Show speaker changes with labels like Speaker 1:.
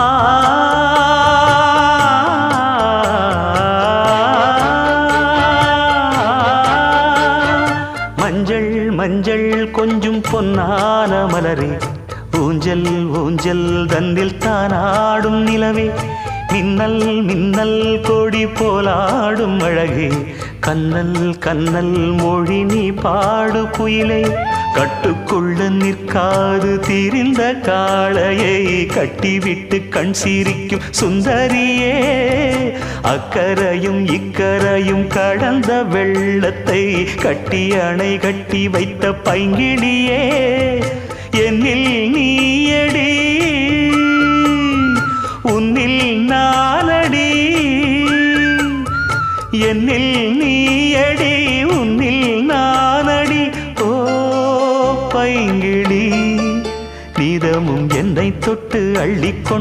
Speaker 1: ஆ மஞ்சள் மஞ்சள் கொஞ்சம் பொன்னான மலரே ஊஞ்சல் ஊஞ்சல் தன்னில் தானாடும் நிலவே மின்னல் மின்னல் கொடி போலாடும் அழகே கண்ணல் கண்ணல் மொழி நீ பாடு குயிலே கட்டுக்குள்ள நிற்காது தீரிந்த காளையை கட்டிவிட்டு கண் சிரிக்கும் சுந்தரியே அக்கரையும் இக்கரையும் கடந்த வெள்ளத்தை கட்டி அணை கட்டி வைத்த பைங்கிளியே என்னில் நீயடி உன்னில் நானடி என்னில் நீயடி உன்னில் நானடி ஓ பைங்கிளி நீதமும் என்னை தொட்டு அள்ளிக்கொண்டு